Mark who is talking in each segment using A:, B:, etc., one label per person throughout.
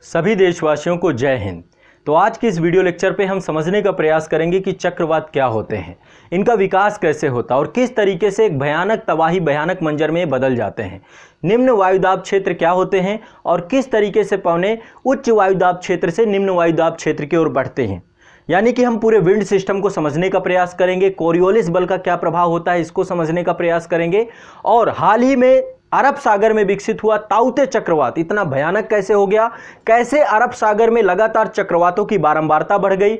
A: सभी देशवासियों को जय हिंद। तो आज की इस वीडियो लेक्चर पे हम समझने का प्रयास करेंगे कि चक्रवात क्या होते हैं, इनका विकास कैसे होता है और किस तरीके से एक भयानक तबाही, भयानक मंजर में बदल जाते हैं। निम्न वायुदाब क्षेत्र क्या होते हैं और किस तरीके से पौने उच्च वायुदाब क्षेत्र से निम्न वायुदाब क्षेत्र की ओर बढ़ते हैं। यानी कि हम पूरे विंड सिस्टम को समझने का प्रयास करेंगे, कोरियोलिस बल का क्या प्रभाव होता है इसको समझने का प्रयास करेंगे, और हाल ही में अरब सागर में विकसित हुआ ताउते चक्रवात इतना भयानक कैसे हो गया, कैसे अरब सागर में लगातार चक्रवातों की बारंबारता बढ़ गई,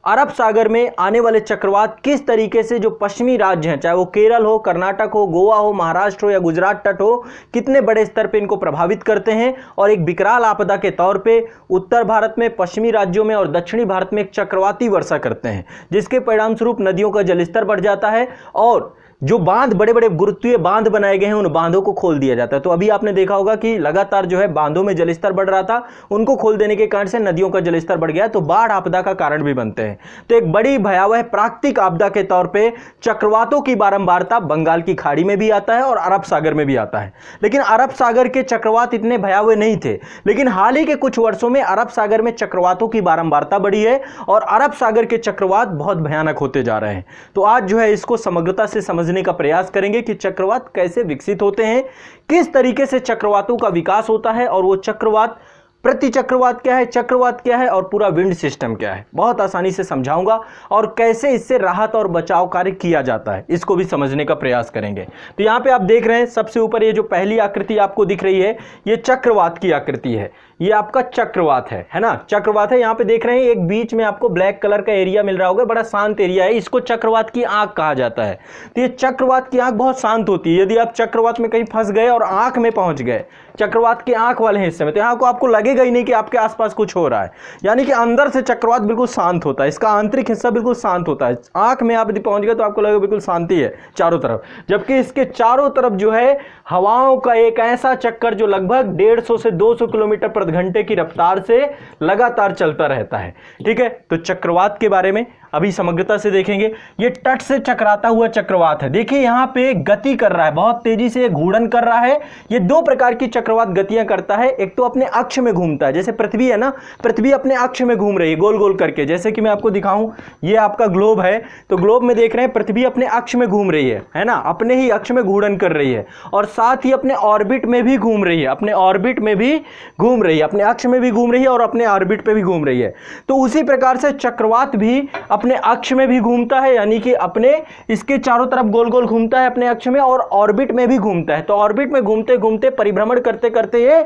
A: अरब सागर में आने वाले चक्रवात किस तरीके से जो पश्चिमी राज्य हैं, चाहे वो केरल हो, कर्नाटक हो, गोवा हो, महाराष्ट्र हो या गुजरात तट हो, कितने बड़े स्तर पे इनको प्रभावित करते हैं और एक विकराल आपदा के तौर पे उत्तर भारत में, पश्चिमी राज्यों में और दक्षिणी भारत में एक चक्रवाती वर्षा करते हैं, जिसके परिणाम स्वरूप नदियों का जलस्तर बढ़ जाता है और जो बांध, बड़े बड़े गुरुत्वीय बांध बनाए गए हैं, उन बांधों को खोल दिया जाता है। तो अभी आपने देखा होगा कि लगातार जो है बांधों में जलस्तर बढ़ रहा था, उनको खोल देने के कारण से नदियों का जलस्तर बढ़ गया, तो बाढ़ आपदा का कारण भी बनते हैं। तो एक बड़ी भयावह प्राकृतिक आपदा के तौर पे चक्रवातों की बारंबारता बंगाल की खाड़ी में भी आता है और अरब सागर में भी आता है। लेकिन अरब सागर के चक्रवात इतने भयावह नहीं थे, लेकिन हाल ही के कुछ वर्षों में अरब सागर में चक्रवातों की बारंबारता बढ़ी है और अरब सागर के चक्रवात बहुत भयानक होते जा रहे हैं। तो आज जो है इसको समग्रता से समझने का प्रयास करेंगे कि चक्रवात कैसे विकसित होते हैं, किस तरीके से चक्रवातों का विकास होता है और वो चक्रवात, प्रति चक्रवात क्या है, चक्रवात क्या है और पूरा विंड सिस्टम क्या है, बहुत आसानी से समझाऊंगा और कैसे इससे राहत और बचाव कार्य किया जाता है इसको भी समझने का प्रयास करेंगे। तो यहां पे आप देख रहे हैं सबसे ऊपर ये जो पहली आकृति आपको दिख रही है, ये चक्रवात की आकृति है, ये आपका चक्रवात है ना, चक्रवात है। यहाँ पे देख रहे हैं एक बीच में आपको ब्लैक कलर का एरिया मिल रहा होगा, बड़ा शांत एरिया है, इसको चक्रवात की आंख कहा जाता है। तो ये चक्रवात की आंख बहुत शांत होती है। यदि आप चक्रवात में कहीं फंस गए और आंख में पहुंच गए, चक्रवात की आंख वाले हिस्से में, तो यहाँ को आपको लगेगा ही नहीं कि आपके आसपास कुछ हो रहा है, यानी कि अंदर से चक्रवात बिल्कुल शांत होता है, इसका आंतरिक हिस्सा बिल्कुल शांत होता है। आंख में आप यदि पहुंच गए तो आपको लगेगा बिल्कुल शांति है चारों तरफ, जबकि इसके चारों तरफ जो है हवाओं का एक ऐसा चक्कर जो लगभग 150 से 200 किलोमीटर प्रति घंटे की रफ्तार से लगातार चलता रहता है। ठीक है, तो चक्रवात के बारे में अभी समग्रता से देखेंगे। ये तट से टकराता हुआ चक्रवात है, देखिए यहाँ पे गति कर रहा है, बहुत तेजी से घूर्णन कर रहा है। ये दो प्रकार की चक्रवात गतियां करता है, एक तो अपने अक्ष में घूमता है, जैसे पृथ्वी है ना, पृथ्वी अपने अक्ष में घूम रही है गोल गोल करके, जैसे कि मैं आपको दिखाऊं, ये आपका ग्लोब है, तो ग्लोब में देख रहे हैं पृथ्वी अपने अक्ष में घूम रही है ना, अपने ही अक्ष में घूर्णन कर रही है और साथ ही अपने ऑर्बिट में भी घूम रही है, अपने ऑर्बिट में भी घूम रही है, अपने अक्ष में भी घूम रही है और अपने ऑर्बिट पे भी घूम रही है। तो उसी प्रकार से चक्रवात भी अपने अक्ष में भी घूमता है, यानी कि अपने इसके चारों तरफ गोल गोल घूमता है अपने अक्ष में, और ऑर्बिट में भी घूमता है। तो ऑर्बिट में घूमते घूमते, परिभ्रमण करते करते ये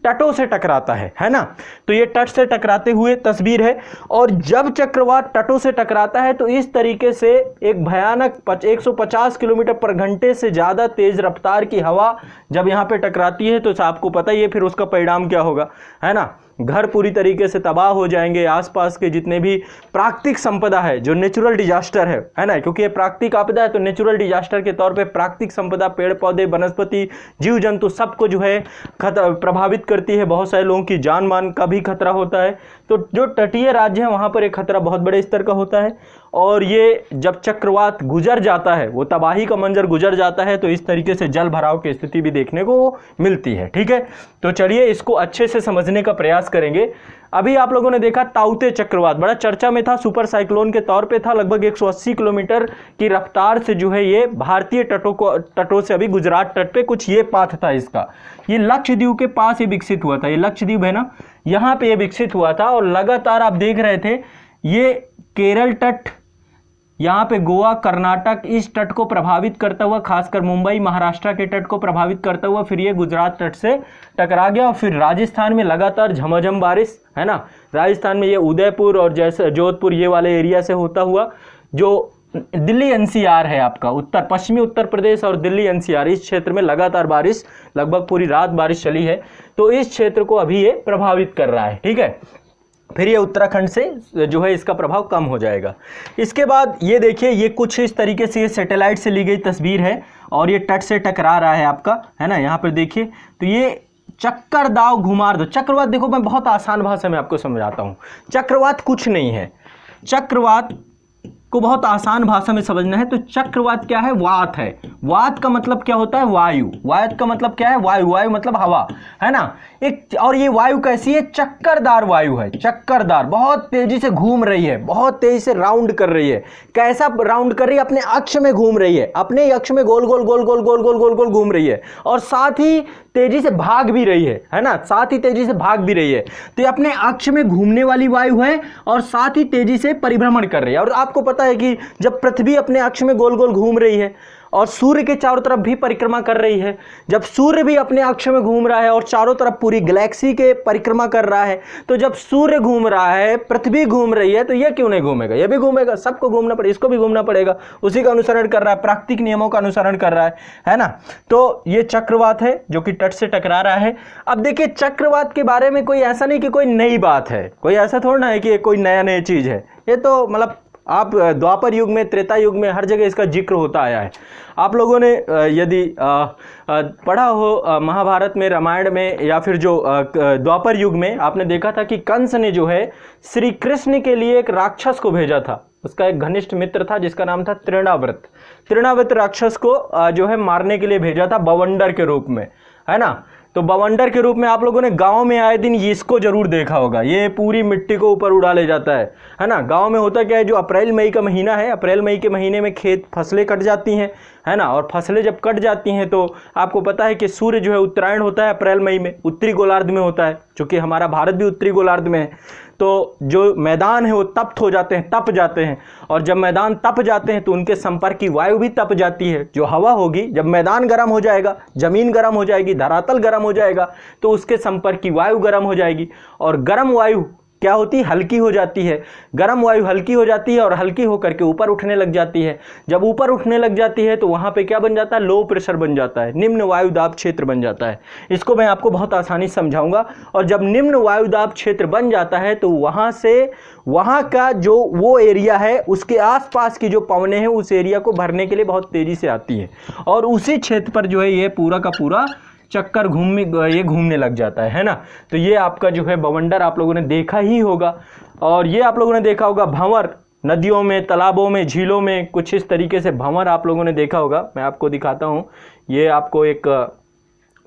A: तटों से टकराता है ना। तो ये तट से टकराते हुए तस्वीर है, और जब चक्रवात तटों से टकराता है तो इस तरीके से एक भयानक 150 किलोमीटर पर घंटे से ज्यादा तेज रफ्तार की हवा जब यहां पे टकराती है तो आपको पता ही है फिर उसका परिणाम क्या होगा, है ना। घर पूरी तरीके से तबाह हो जाएंगे, आसपास के जितने भी प्राकृतिक संपदा है, जो नेचुरल डिजास्टर है ना, क्योंकि ये प्राकृतिक आपदा है तो नेचुरल डिजास्टर के तौर पे प्राकृतिक संपदा, पेड़ पौधे, वनस्पति, जीव जंतु सबको जो है प्रभावित करती है। बहुत सारे लोगों की जान मान का भी खतरा होता है। तो जो तटीय राज्य है वहां पर एक खतरा बहुत बड़े स्तर का होता है, और ये जब चक्रवात गुजर जाता है, वो तबाही का मंजर गुजर जाता है, तो इस तरीके से जल भराव की स्थिति भी देखने को मिलती है। ठीक है, तो चलिए इसको अच्छे से समझने का प्रयास करेंगे। अभी आप लोगों ने देखा ताउते चक्रवात बड़ा चर्चा में था, सुपर साइक्लोन के तौर पे था, लगभग 180 किलोमीटर की रफ्तार से जो है ये भारतीय तटों से, अभी गुजरात तट पे कुछ ये पाथ था इसका, ये लक्षद्वीप के पास ये विकसित हुआ था, ये लक्षद्वीप है ना, यहाँ पे ये विकसित हुआ था और लगातार आप देख रहे थे ये केरल तट, यहाँ पे गोवा, कर्नाटक, इस तट को प्रभावित करता हुआ, खासकर मुंबई, महाराष्ट्र के तट को प्रभावित करता हुआ फिर ये गुजरात तट से टकरा गया और फिर राजस्थान में लगातार झमाझम बारिश, है ना। राजस्थान में ये उदयपुर और जैसे जोधपुर ये वाले एरिया से होता हुआ, जो दिल्ली एनसीआर है आपका, उत्तर पश्चिमी उत्तर प्रदेश और दिल्ली एनसीआर, इस क्षेत्र में लगातार बारिश, लगभग पूरी रात बारिश चली है, तो इस क्षेत्र को अभी ये प्रभावित कर रहा है। ठीक है, फिर ये उत्तराखंड से जो है इसका प्रभाव कम हो जाएगा। इसके बाद ये देखिए, ये कुछ इस तरीके से ये सैटेलाइट से ली गई तस्वीर है और ये तट से टकरा रहा है आपका, है ना। यहाँ पर देखिए, तो ये चक्कर दाव घुमार दो चक्रवात, देखो मैं बहुत आसान भाषा में आपको समझाता हूँ। चक्रवात कुछ नहीं है, चक्रवात को बहुत आसान भाषा में समझना है तो चक्रवात क्या है, वात है। वात का मतलब क्या होता है, वायु। वात का मतलब क्या है, वायु। वायु मतलब हवा, है ना। एक, और ये वायु कैसी है, चक्करदार वायु है, चक्करदार, बहुत तेजी से घूम रही है, बहुत तेजी से राउंड कर रही है। कैसा राउंड कर रही है, अपने अक्ष में घूम रही है, अपने अक्ष में गोल गोल गोल गोल गोल गोल गोल गोल घूम रही है, और साथ ही तेजी से भाग भी रही है ना, साथ ही तेजी से भाग भी रही है। तो ये अपने अक्ष में घूमने वाली वायु है और साथ ही तेजी से परिभ्रमण कर रही है। और आपको पता है कि जब पृथ्वी अपने अक्ष में गोल गोल घूम रही है और सूर्य के चारों तरफ भी परिक्रमा कर रही है, जब सूर्य भी अपने अक्ष में घूम रहा है और चारों तरफ पूरी गैलेक्सी के परिक्रमा कर रहा है, तो जब सूर्य घूम रहा है, पृथ्वी घूम रही है, तो यह क्यों नहीं घूमेगा, यह भी घूमेगा, सबको घूमना पड़ेगा, इसको भी घूमना पड़ेगा, उसी का अनुसरण कर रहा है, प्राकृतिक नियमों का अनुसरण कर रहा है ना। तो ये चक्रवात है जो कि तट से टकरा रहा है। अब देखिए, चक्रवात के बारे में कोई ऐसा नहीं कि कोई नई बात है, कोई ऐसा थोड़ा ना है कि कोई नया नया चीज है। ये तो मतलब आप द्वापर युग में, त्रेता युग में हर जगह इसका जिक्र होता आया है। आप लोगों ने यदि पढ़ा हो महाभारत में, रामायण में, या फिर जो द्वापर युग में, आपने देखा था कि कंस ने जो है श्री कृष्ण के लिए एक राक्षस को भेजा था। उसका एक घनिष्ठ मित्र था जिसका नाम था तृणाव्रत। तृणाव्रत राक्षस को जो है मारने के लिए भेजा था बवंडर के रूप में, है ना। तो बवंडर के रूप में आप लोगों ने गांव में आए दिन इसको जरूर देखा होगा, ये पूरी मिट्टी को ऊपर उड़ा ले जाता है ना। गांव में होता क्या है, जो अप्रैल मई का महीना है, अप्रैल मई के महीने में खेत फसलें कट जाती हैं, है ना। और फसलें जब कट जाती हैं तो आपको पता है कि सूर्य जो है उत्तरायण होता है अप्रैल मई में, उत्तरी गोलार्ध में होता है, चूँकि हमारा भारत भी उत्तरी गोलार्ध में है। तो जो मैदान है वो तप्त हो जाते हैं, तप जाते हैं, और जब मैदान तप जाते हैं तो उनके संपर्क की वायु भी तप जाती है। जो हवा होगी, जब मैदान गर्म हो जाएगा, जमीन गर्म हो जाएगी, धरातल गर्म हो जाएगा, तो उसके संपर्क की वायु गर्म हो जाएगी, और गर्म वायु क्या होती है, हल्की हो जाती है। गर्म वायु हल्की हो जाती है और हल्की होकर के ऊपर उठने लग जाती है। जब ऊपर उठने लग जाती है तो वहाँ पे क्या बन जाता है, लो प्रेशर बन जाता है, निम्न वायुदाब क्षेत्र बन जाता है। इसको मैं आपको बहुत आसानी से समझाऊंगा। और जब निम्न वायुदाब क्षेत्र बन जाता है तो वहाँ से, वहाँ का जो वो एरिया है, उसके आसपास की जो पवनें हैं उस एरिया को भरने के लिए बहुत तेजी से आती है, और उसी क्षेत्र पर जो है ये पूरा का पूरा चक्कर घूमने लग जाता है ना। तो ये आपका जो है बवंडर आप लोगों ने देखा ही होगा। और ये आप लोगों ने देखा होगा भंवर, नदियों में, तालाबों में, झीलों में कुछ इस तरीके से भंवर आप लोगों ने देखा होगा। मैं आपको दिखाता हूँ, ये आपको एक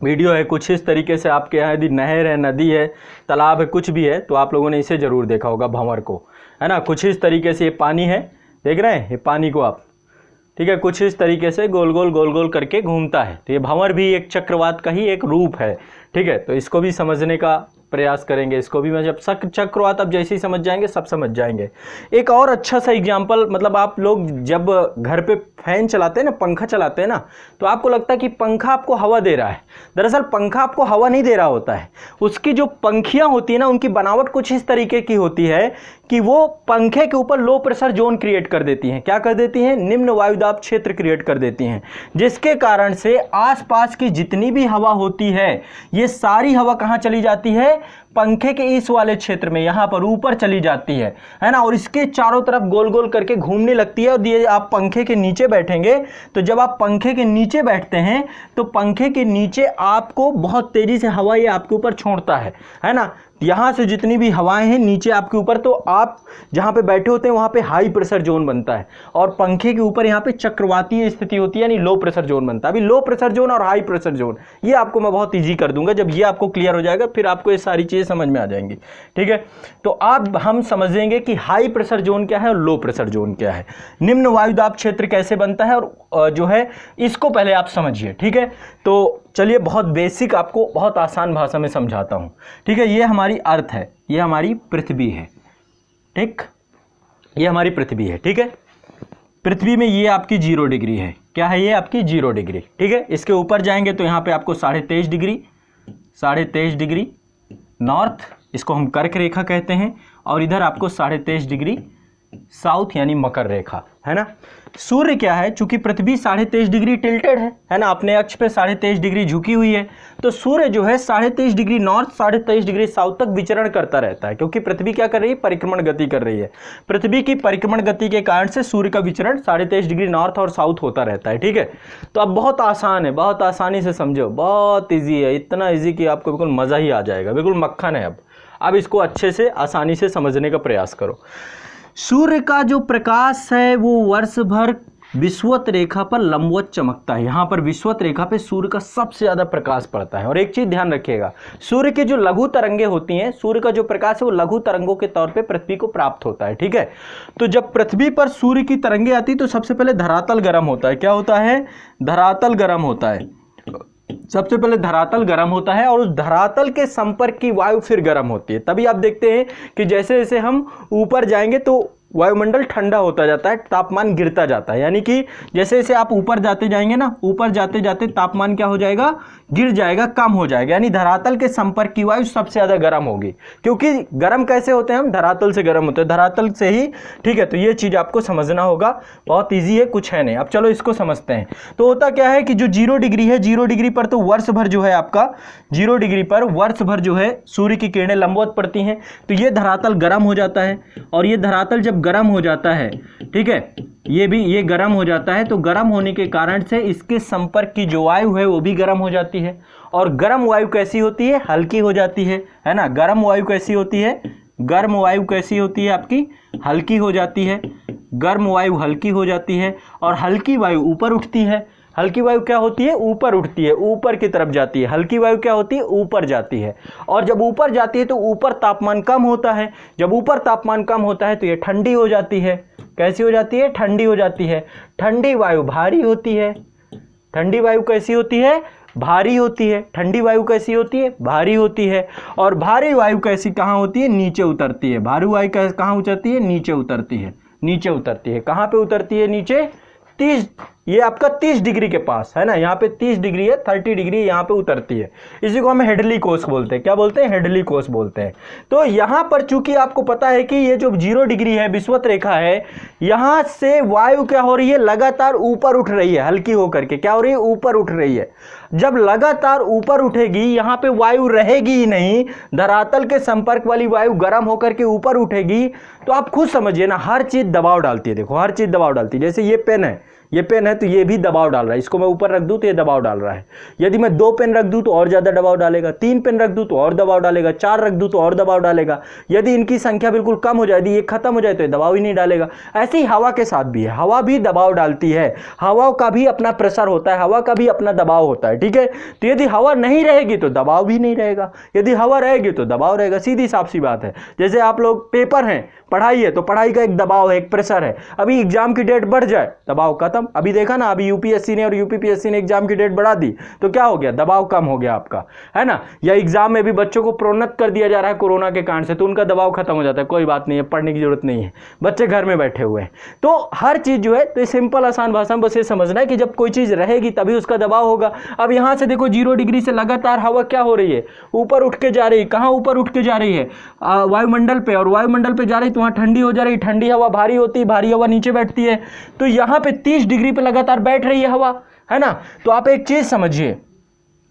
A: वीडियो है, कुछ इस तरीके से आपके यहाँ यदि नहर है, नदी है, तालाब है, कुछ भी है, तो आप लोगों ने इसे ज़रूर देखा होगा भंवर को, है ना। कुछ इस तरीके से ये पानी है, देख रहे हैं ये पानी को आप, ठीक है, कुछ इस तरीके से गोल गोल करके घूमता है। तो ये भंवर भी एक चक्रवात का ही एक रूप है, ठीक है। तो इसको भी समझने का प्रयास करेंगे, इसको भी मैं जब चक्रवात आप जैसे ही समझ जाएंगे सब समझ जाएंगे। एक और अच्छा सा एग्जांपल, मतलब आप लोग जब घर पे फैन चलाते हैं ना, पंखा चलाते हैं ना, तो आपको लगता है कि पंखा आपको हवा दे रहा है। दरअसल पंखा आपको हवा नहीं दे रहा होता है। उसकी जो पंखियां होती है ना, उनकी बनावट कुछ इस तरीके की होती है कि वो पंखे के ऊपर लो प्रेशर जोन क्रिएट कर देती हैं। क्या कर देती हैं, निम्न वायुदाब क्षेत्र क्रिएट कर देती हैं, जिसके कारण से आसपास की जितनी भी हवा होती है, ये सारी हवा कहाँ चली जाती है, पंखे के इस वाले क्षेत्र में, यहां पर ऊपर चली जाती है ना। और इसके चारों तरफ गोल गोल करके घूमने लगती है। और ये आप पंखे के नीचे बैठेंगे, तो जब आप पंखे के नीचे बैठते हैं तो पंखे के नीचे आपको बहुत तेजी से हवा ये आपके ऊपर छोड़ता है ना। यहाँ से जितनी भी हवाएं हैं नीचे आपके ऊपर, तो आप जहाँ पे बैठे होते हैं वहाँ पे हाई प्रेशर जोन बनता है, और पंखे के ऊपर यहाँ पे चक्रवातीय स्थिति होती है, यानी लो प्रेशर जोन बनता है। अभी लो प्रेशर जोन और हाई प्रेशर जोन ये आपको मैं बहुत इजी कर दूंगा। जब ये आपको क्लियर हो जाएगा फिर आपको ये सारी चीज़ें समझ में आ जाएंगी, ठीक है। तो अब हम समझेंगे कि हाई प्रेशर जोन क्या है और लो प्रेशर जोन क्या है, निम्न वायुदाब क्षेत्र कैसे बनता है, और जो है इसको पहले आप समझिए, ठीक है। तो चलिए बहुत बेसिक आपको बहुत आसान भाषा में समझाता हूं, ठीक है। ये हमारी अर्थ है, ये हमारी पृथ्वी है, ठीक, ये हमारी पृथ्वी है, ठीक है। पृथ्वी में ये आपकी 0 डिग्री है, क्या है ये आपकी 0 डिग्री, ठीक है। इसके ऊपर जाएंगे तो यहाँ पे आपको 23.5 डिग्री, 23.5 डिग्री नॉर्थ, इसको हम कर्क रेखा कहते हैं, और इधर आपको 23.5 डिग्री साउथ यानी मकर रेखा, है ना। सूर्य क्या है, चूंकि पृथ्वी 23.5 डिग्री टिल्टेड है ना, अपने अक्ष पे 23.5 डिग्री झुकी हुई है, तो सूर्य जो है 23.5 डिग्री नॉर्थ 23.5 डिग्री साउथ तक विचरण करता रहता है, क्योंकि पृथ्वी क्या कर रही है, परिक्रमण गति कर रही है। पृथ्वी की परिक्रमण गति के कारण से सूर्य का विचरण 23.5 डिग्री नॉर्थ और साउथ होता रहता है, ठीक है। तो अब बहुत आसान है, बहुत आसानी से समझो, बहुत ईजी है, इतना ईजी कि आपको बिल्कुल मज़ा ही आ जाएगा, बिल्कुल मक्खन है। अब इसको अच्छे से आसानी से समझने का प्रयास करो। सूर्य का जो प्रकाश है वो वर्ष भर विषुवत रेखा पर लंबवत चमकता है। यहाँ पर विषुवत रेखा पे सूर्य का सबसे ज़्यादा प्रकाश पड़ता है। और एक चीज़ ध्यान रखिएगा, सूर्य की जो लघु तरंगे होती हैं, सूर्य का जो प्रकाश है वो लघु तरंगों के तौर पे पृथ्वी को प्राप्त होता है, ठीक है। तो जब पृथ्वी पर सूर्य की तरंगे आती तो सबसे पहले धरातल गर्म होता है। क्या होता है? धरातल गर्म होता है। सबसे पहले धरातल गर्म होता है और उस धरातल के संपर्क की वायु फिर गर्म होती है। तभी आप देखते हैं कि जैसे जैसे हम ऊपर जाएंगे तो वायुमंडल ठंडा होता जाता है, तापमान गिरता जाता है। यानी कि जैसे जैसे आप ऊपर जाते जाएंगे ना, ऊपर जाते जाते तापमान क्या हो जाएगा? गिर जाएगा, कम हो जाएगा। यानी धरातल के संपर्क की वायु सबसे ज़्यादा गर्म होगी। क्योंकि गर्म कैसे होते हैं हम? धरातल से गर्म होते हैं, धरातल से ही, ठीक है। तो ये चीज़ आपको समझना होगा, बहुत ईजी है, कुछ है नहीं। अब चलो इसको समझते हैं। तो होता क्या है कि जो 0 डिग्री है, 0 डिग्री पर तो वर्ष भर जो है आपका 0 डिग्री पर वर्ष भर जो है सूर्य की किरणें लंबवत पड़ती हैं। तो ये धरातल गर्म हो जाता है और ये धरातल जब गर्म हो जाता है, ठीक है, ये गर्म हो जाता है। तो गर्म होने के कारण से इसके संपर्क की जो वायु है वो भी गर्म हो जाती है। और गर्म वायु कैसी होती है? हल्की हो जाती है ना। गर्म वायु कैसी होती है? गर्म वायु कैसी होती है आपकी? हल्की हो जाती है। गर्म वायु हल्की हो जाती है और हल्की वायु ऊपर उठती है। हल्की वायु क्या होती है? ऊपर उठती है, ऊपर की तरफ जाती है। हल्की वायु क्या होती है? ऊपर जाती है। और जब ऊपर जाती है तो ऊपर तापमान कम होता है। जब ऊपर तापमान कम होता है तो ये ठंडी हो जाती है। कैसी हो जाती है? ठंडी हो जाती है। ठंडी वायु भारी होती है। ठंडी वायु कैसी होती है? भारी होती है। ठंडी वायु कैसी होती है? भारी होती है। और भारी वायु कैसी कहाँ होती है? नीचे उतरती है। भारी वायु कहाँ उतरती है? नीचे उतरती है। नीचे उतरती है। कहाँ पे उतरती है? नीचे। 30, ये आपका 30 डिग्री के पास है ना। यहाँ पे 30 डिग्री है, 30 डिग्री यहाँ पे उतरती है। इसी को हम हेडली कोस बोलते हैं। क्या बोलते हैं? हेडली कोस बोलते हैं। तो यहाँ पर चूंकि आपको पता है कि ये जो 0 डिग्री है, विषुवत रेखा है, यहाँ से वायु क्या हो रही है? लगातार ऊपर उठ रही है, हल्की होकर के। क्या हो रही है? ऊपर उठ रही है। जब लगातार ऊपर उठेगी, यहाँ पे वायु रहेगी ही नहीं, धरातल के संपर्क वाली वायु गर्म होकर के ऊपर उठेगी, तो आप खुद समझिए ना, हर चीज दबाव डालती है। देखो हर चीज दबाव डालती है। जैसे ये पेन है, ये पेन है तो ये भी दबाव डाल रहा है। इसको मैं ऊपर रख दूं तो ये दबाव डाल रहा है। यदि मैं 2 पेन रख दूं तो और ज्यादा दबाव डालेगा, 3 पेन रख दूं तो और दबाव डालेगा, 4 रख दूं तो और दबाव डालेगा। यदि इनकी संख्या बिल्कुल कम हो जाए, यदि ये खत्म हो जाए तो ये दबाव ही नहीं डालेगा। ऐसे ही हवा के साथ भी है, हवा भी दबाव डालती है। हवा का भी अपना प्रेशर होता है, हवा का भी अपना दबाव होता है, ठीक है। तो यदि हवा नहीं रहेगी तो दबाव भी नहीं रहेगा, यदि हवा रहेगी तो दबाव रहेगा। सीधी साफ सी बात है। जैसे आप लोग पेपर हैं, पढ़ाई है, तो पढ़ाई का एक दबाव है, एक प्रेशर है। अभी एग्जाम की डेट बढ़ जाए, दबाव खत्म। अभी देखा ना, अभी यूपीएससी ने और यूपीपीएससी ने एग्जाम की डेट बढ़ा दी तो क्या हो गया? दबाव कम हो गया आपका, है ना। या एग्जाम में भी बच्चों को प्रोन्नत कर दिया जा रहा है कोरोना के कारण से, तो उनका दबाव खत्म हो जाता है। कोई बात नहीं है, पढ़ने की जरूरत नहीं है, बच्चे घर में बैठे हुए हैं। तो हर चीज जो है, तो सिंपल आसान भाषा में बस ये समझना है कि जब कोई चीज रहेगी तभी उसका दबाव होगा। अब यहां से देखो 0 डिग्री से लगातार हवा क्या हो रही है? ऊपर उठ के जा रही है। कहां ऊपर उठ के जा रही है? वायुमंडल पे। और वायुमंडल पे जा रही तो वहां ठंडी हो जा रही। ठंडी हवा भारी होती है, भारी हवा नीचे बैठती है। तो यहां पे 30 डिग्री पे लगातार बैठ रही है हवा, है ना। तो आप एक चीज समझिए,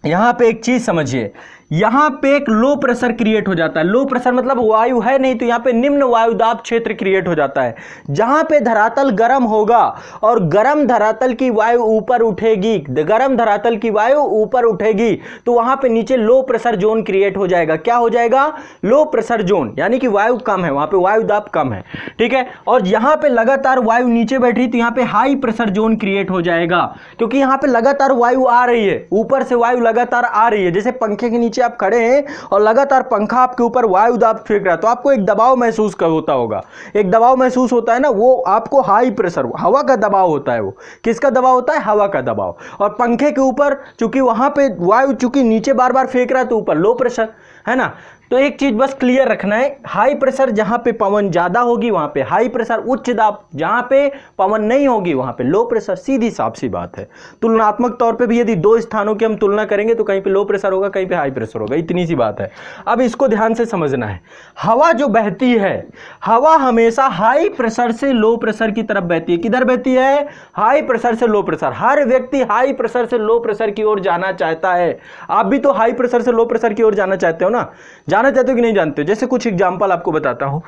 A: यहां पे एक चीज समझिए, यहां पे एक लो प्रेशर क्रिएट हो जाता है। लो प्रेशर मतलब वायु है नहीं, तो यहां पे निम्न वायुदाब क्षेत्र क्रिएट हो जाता है। जहां पे धरातल गर्म होगा और गर्म धरातल की वायु ऊपर उठेगी, गर्म धरातल की वायु ऊपर उठेगी, तो वहां पे नीचे लो प्रेशर जोन क्रिएट हो जाएगा। क्या हो जाएगा? लो प्रेशर जोन, यानी कि वायु कम है, वहां पे वायुदाब कम है, ठीक है। और यहां पे लगातार वायु नीचे बैठ रही, तो यहां पे हाई प्रेशर जोन क्रिएट हो जाएगा, क्योंकि यहां पे लगातार वायु आ रही है, ऊपर से वायु लगातार आ रही है। जैसे पंखे के नीचे आप खड़े हैं और लगातार पंखा आपके ऊपर वायु दाब फेंक रहा है, तो आपको एक दबाव महसूस होता होगा। एक दबाव महसूस होता है ना, वो आपको हाई प्रेशर, हवा का दबाव होता है। वो किसका दबाव होता है? हवा का दबाव। और पंखे के ऊपर चूंकि वहां पे वायु चूंकि नीचे बार बार फेंक रहा है, तो ऊपर लो प्रेशर, है ना। तो एक चीज बस क्लियर रखना है, हाई प्रेशर जहां पे पवन ज्यादा होगी वहां पे हाई प्रेशर, उच्च दाब जहां पे पवन नहीं होगी वहां पे लो प्रेशर। सीधी साफ सी बात है। तुलनात्मक तौर पे भी यदि 2 स्थानों की हम तुलना करेंगे तो कहीं पे लो प्रेशर होगा, कहीं पे हाई प्रेशर होगा, इतनी सी बात है। अब इसको ध्यान से समझना है। हवा जो बहती है, हवा हमेशा हाई प्रेशर से लो प्रेशर की तरफ बहती है। किधर बहती है? हाई प्रेशर से लो प्रेशर। हर व्यक्ति हाई प्रेशर से लो प्रेशर की ओर जाना चाहता है। आप भी तो हाई प्रेशर से लो प्रेशर की ओर जाना चाहते हो ना, जाना चाहते हो कि नहीं जानते हो? जैसे कुछ एग्जांपल आपको बताता हूं।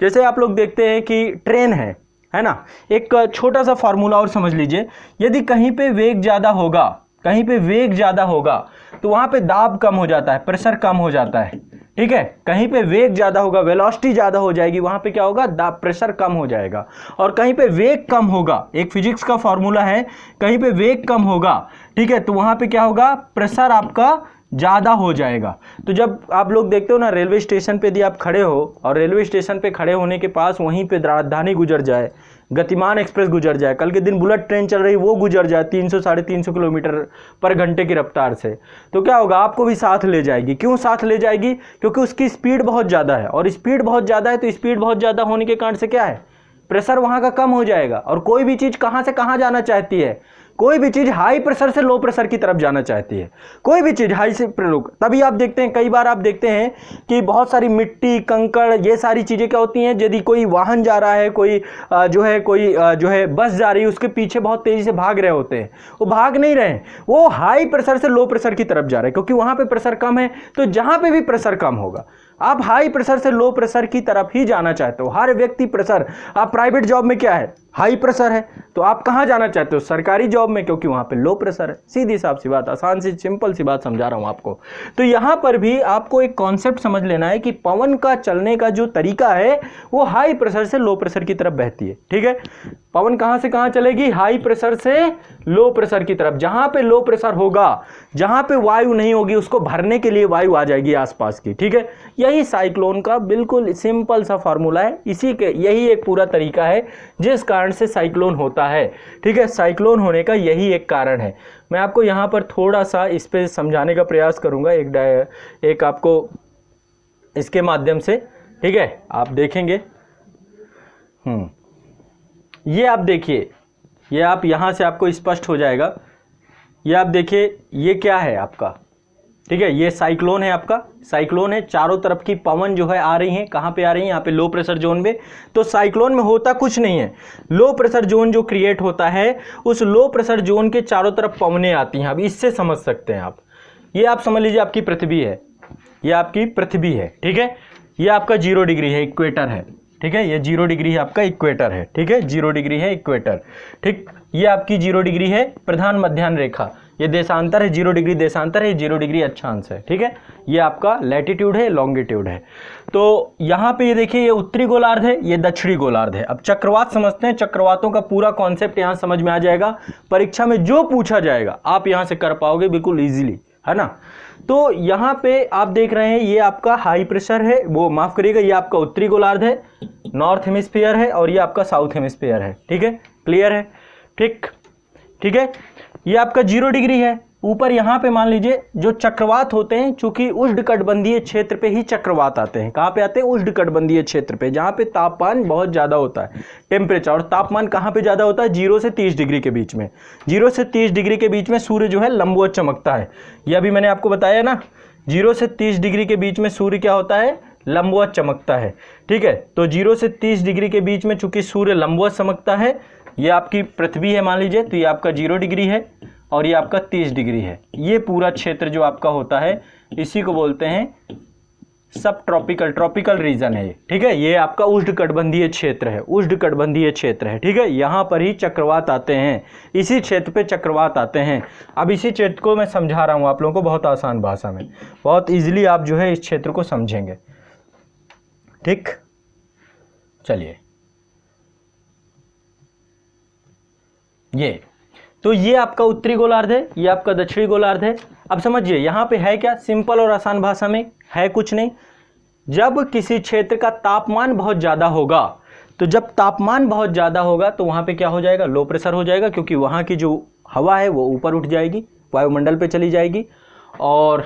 A: जैसे आप लोग देखते हैं कि ट्रेन है ना, एक छोटा सा फॉर्मूला और समझ लीजिए। यदि कहीं पे वेग ज्यादा होगा, कहीं पे वेग ज्यादा होगा, तो वहां पे दाब कम हो जाता है, प्रेशर कम हो जाता है, ठीक है, कहीं पे वेग ज़्यादा होगा, वेलोसिटी ज़्यादा हो जाएगी, वहाँ पे क्या होगा, प्रेशर कम हो जाएगा। और कहीं पे वेग कम होगा, एक फिजिक्स का फॉर्मूला है, कहीं पे वेग कम होगा, ठीक है, तो वहाँ पे क्या होगा, प्रेशर आपका ज़्यादा हो जाएगा। तो जब आप लोग देखते हो ना रेलवे स्टेशन पे यदि आप खड़े हो और रेलवे स्टेशन पे खड़े होने के पास वहीं पे राजधानी गुजर जाए, गतिमान एक्सप्रेस गुजर जाए, कल के दिन बुलेट ट्रेन चल रही वो गुजर जाए 300 साढ़े 300 किलोमीटर पर घंटे की रफ्तार से, तो क्या होगा, आपको भी साथ ले जाएगी। क्यों साथ ले जाएगी, क्योंकि उसकी स्पीड बहुत ज़्यादा है, और स्पीड बहुत ज़्यादा है तो स्पीड बहुत ज़्यादा होने के कारण से क्या है, प्रेशर वहाँ का कम हो जाएगा। और कोई भी चीज़ कहाँ से कहाँ जाना चाहती है, कोई भी चीज़ हाई प्रेशर से लो प्रेशर की तरफ जाना चाहती है, कोई भी चीज़ हाई से लो। तभी आप देखते हैं, कई बार आप देखते हैं कि बहुत सारी मिट्टी कंकड़ ये सारी चीज़ें क्या होती हैं, यदि कोई वाहन जा रहा है, कोई जो है बस जा रही है, उसके पीछे बहुत तेज़ी से भाग रहे होते हैं, वो भाग नहीं रहे हैं, वो हाई प्रेशर से लो प्रेशर की तरफ जा रहे हैं, क्योंकि वहाँ पर प्रेशर कम है। तो जहाँ पर भी प्रेशर कम होगा, आप हाई प्रेशर से लो प्रेशर की तरफ ही जाना चाहते हो। हर व्यक्ति प्रेशर, आप प्राइवेट जॉब में क्या है, हाई प्रेशर है, तो आप कहाँ जाना चाहते हो, सरकारी जॉब में, क्योंकि वहाँ पे लो प्रेशर है। सीधी साफ सी बात, आसान सी सिंपल सी बात समझा रहा हूँ आपको। तो यहाँ पर भी आपको एक कॉन्सेप्ट समझ लेना है कि पवन का चलने का जो तरीका है वो हाई प्रेशर से लो प्रेशर की तरफ बहती है। ठीक है, पवन कहाँ से कहाँ चलेगी, हाई प्रेशर से लो प्रेशर की तरफ। जहाँ पे लो प्रेशर होगा, जहाँ पे वायु नहीं होगी, उसको भरने के लिए वायु आ जाएगी आसपास की। ठीक है, यही साइक्लोन का बिल्कुल सिंपल सा फॉर्मूला है, इसी के यही एक पूरा तरीका है जिस कारण से साइक्लोन होता है। ठीक है, साइक्लोन होने का यही एक कारण है। मैं आपको यहाँ पर थोड़ा सा इस पे समझाने का प्रयास करूँगा, एक आपको इसके माध्यम से। ठीक है, आप देखेंगे, ये आप देखिए, ये आप यहाँ से आपको स्पष्ट हो जाएगा। ये आप देखिए, ये क्या है आपका, ठीक है, ये साइक्लोन है आपका, साइक्लोन है। चारों तरफ की पवन जो है आ रही हैं, कहाँ पे आ रही हैं, यहाँ पे लो प्रेशर जोन में। तो साइक्लोन में होता कुछ नहीं है, लो प्रेशर जोन जो क्रिएट होता है, उस लो प्रेशर जोन के चारों तरफ पवनें आती हैं। अब इससे समझ सकते हैं आप, ये आप समझ लीजिए आपकी पृथ्वी है, ये आपकी पृथ्वी है। ठीक है, ये आपका 0 डिग्री है, इक्वेटर है। ठीक है, ये 0 डिग्री है आपका इक्वेटर है। ठीक है, 0 डिग्री है इक्वेटर। ठीक, ये आपकी 0 डिग्री है प्रधान मध्याह्न रेखा, ये देशांतर है, 0 डिग्री देशांतर है, 0 डिग्री अक्षांश है। ठीक है, ये आपका लैटिट्यूड है, लॉन्गिट्यूड है। तो यहाँ पे ये देखिए, ये उत्तरी गोलार्ध है, ये दक्षिणी गोलार्ध है। अब चक्रवात समझते हैं, चक्रवातों का पूरा कॉन्सेप्ट यहाँ समझ में आ जाएगा। परीक्षा में जो पूछा जाएगा आप यहाँ से कर पाओगे बिल्कुल ईजिली, है ना। तो यहाँ पे आप देख रहे हैं, ये आपका हाई प्रेशर है, वो माफ करिएगा, ये आपका उत्तरी गोलार्ध है, नॉर्थ हेमिस्फीयर है, और ये आपका साउथ हेमिस्फीयर है। ठीक है, क्लियर है। ठीक है, ये आपका 0 डिग्री है। ऊपर यहाँ पे मान लीजिए जो चक्रवात होते हैं, चूंकि उष्णकटिबंधीय क्षेत्र पे ही चक्रवात आते हैं। कहाँ पे आते हैं, उष्णकटिबंधीय क्षेत्र पे, जहाँ पे तापमान बहुत ज़्यादा होता है, टेम्परेचर। और तापमान कहाँ पे ज़्यादा होता है, 0 से 30 डिग्री के बीच में। 0 से 30 डिग्री के बीच में सूर्य जो है लंबवत चमकता है। ये अभी मैंने आपको बताया ना, 0 से 30 डिग्री के बीच में सूर्य क्या होता है, लंबवत चमकता है। ठीक है, तो 0 से 30 डिग्री के बीच में चूंकि सूर्य लंबवत चमकता है, ये आपकी पृथ्वी है मान लीजिए, तो ये आपका 0 डिग्री है और ये आपका 30 डिग्री है। ये पूरा क्षेत्र जो आपका होता है, इसी को बोलते हैं सब ट्रॉपिकल रीजन है ये। ठीक है, ये आपका उष्णकटिबंधीय क्षेत्र है, उष्णकटिबंधीय क्षेत्र है। ठीक है, यहाँ पर ही चक्रवात आते हैं, इसी क्षेत्र पे चक्रवात आते हैं। अब इसी क्षेत्र को मैं समझा रहा हूँ आप लोगों को बहुत आसान भाषा में, बहुत ईजिली आप जो है इस क्षेत्र को समझेंगे। ठीक, चलिए, ये आपका उत्तरी गोलार्ध है, ये आपका दक्षिणी गोलार्ध है। अब समझिए यहाँ पे है क्या, सिंपल और आसान भाषा में है कुछ नहीं। जब किसी क्षेत्र का तापमान बहुत ज़्यादा होगा, तो जब तापमान बहुत ज़्यादा होगा तो वहाँ पे क्या हो जाएगा, लो प्रेशर हो जाएगा, क्योंकि वहाँ की जो हवा है वो ऊपर उठ जाएगी, वायुमंडल पे चली जाएगी। और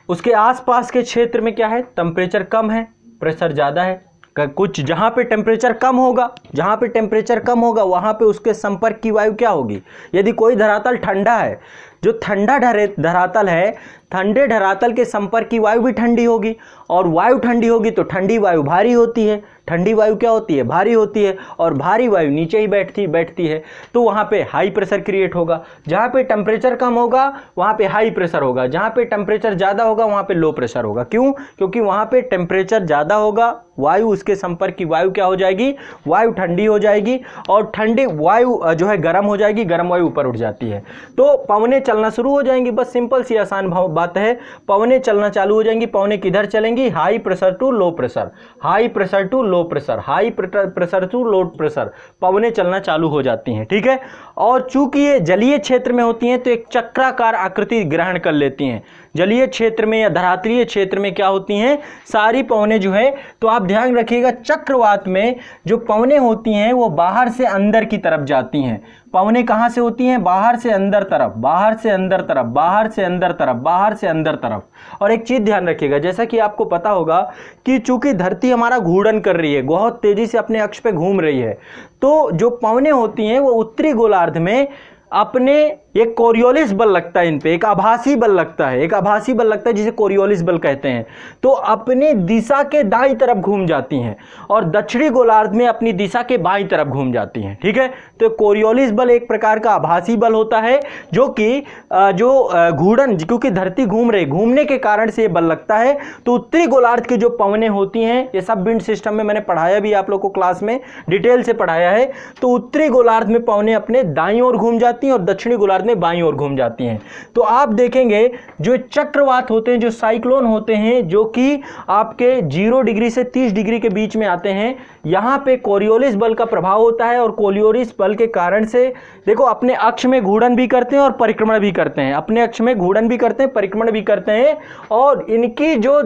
A: उसके आसपास के क्षेत्र में क्या है, टेम्परेचर कम है, प्रेशर ज़्यादा है। कुछ जहाँ पे टेम्परेचर कम होगा, जहाँ पे टेम्परेचर कम होगा वहाँ पे उसके संपर्क की वायु क्या होगी। यदि कोई धरातल ठंडा है, जो ठंडा धरातल है, ठंडे धरातल के संपर्क की वायु भी ठंडी होगी, और वायु ठंडी होगी तो ठंडी वायु भारी होती है, ठंडी वायु क्या होती है, भारी होती है, और भारी वायु नीचे ही बैठती है। तो वहाँ पे हाई प्रेशर क्रिएट होगा। जहाँ पे टेम्परेचर कम होगा वहाँ पे हाई प्रेशर होगा, जहाँ पे टेम्परेचर ज़्यादा होगा वहाँ पे लो प्रेशर होगा। क्यों, क्योंकि वहाँ पे टेम्परेचर ज़्यादा होगा, वायु उसके संपर्क की वायु क्या हो जाएगी, वायु ठंडी हो जाएगी, और ठंडी वायु जो है गर्म हो जाएगी, गर्म वायु ऊपर उठ जाती है। तो पवनें चलना शुरू हो जाएंगी। बस सिंपल सी आसान बात है, पवनें चलना चालू हो जाएंगी। पवनें किधर चलेंगी? High pressure to low pressure, high pressure to low pressure, high pressure to low pressure, पवनें चलना चालू हो जाती हैं। ठीक है, और चूंकि ये जलीय क्षेत्र में होती हैं तो एक चक्राकार आकृति ग्रहण कर लेती हैं। जलीय क्षेत्र में या धरातलीय क्षेत्र में क्या होती हैं? सारी पवनें जो है, तो आप ध्यान रखिएगा चक्रवात में जो पवनें होती हैं वो बाहर से अंदर की तरफ जाती हैं। पवनें कहां से होती हैं? बाहर से अंदर तरफ, बाहर से अंदर तरफ, बाहर से अंदर तरफ, बाहर से अंदर तरफ। और एक चीज ध्यान रखिएगा, जैसा कि आपको पता होगा कि चूंकि धरती हमारा घूर्णन कर रही है, बहुत तेजी से अपने अक्ष पे घूम रही है, तो जो पवनें होती हैं वो उत्तरी गोलार्ध में अपने एक कोरियोलिस बल लगता है, इन पे एक आभासी बल लगता है, एक आभासी बल लगता है जिसे कोरियोलिस बल कहते हैं। तो अपनी दिशा के दाईं तरफ घूम जाती हैं और दक्षिणी गोलार्ध में अपनी दिशा के बाईं तरफ घूम जाती हैं। ठीक है, तो कोरियोलिस बल एक प्रकार का आभासी बल होता है जो कि घूर्णन, क्योंकि धरती घूम रही, घूमने के कारण से ये बल लगता है। तो उत्तरी गोलार्ध की जो पवनें होती हैं, ये सब विंड सिस्टम में मैंने पढ़ाया भी, आप लोग को क्लास में डिटेल से पढ़ाया है। तो उत्तरी गोलार्ध में पवनें अपने दाईं ओर घूम जाती हैं और दक्षिणी गोलार्ध में बाईं ओर घूम जाती हैं। तो आप देखेंगे जो चक्रवात होते हैं, जो साइक्लोन होते हैं, जो कि आपके 0 डिग्री से 30 डिग्री के बीच में आते हैं, यहां पे कोरियोलिस बल का प्रभाव होता है। और कोरियोलिस बल के कारण से देखो अपने अक्ष में घूर्णन भी करते हैं और परिक्रमण भी करते हैं, अपने अक्ष में घूर्णन भी करते हैं, परिक्रमण भी करते हैं। और इनकी जो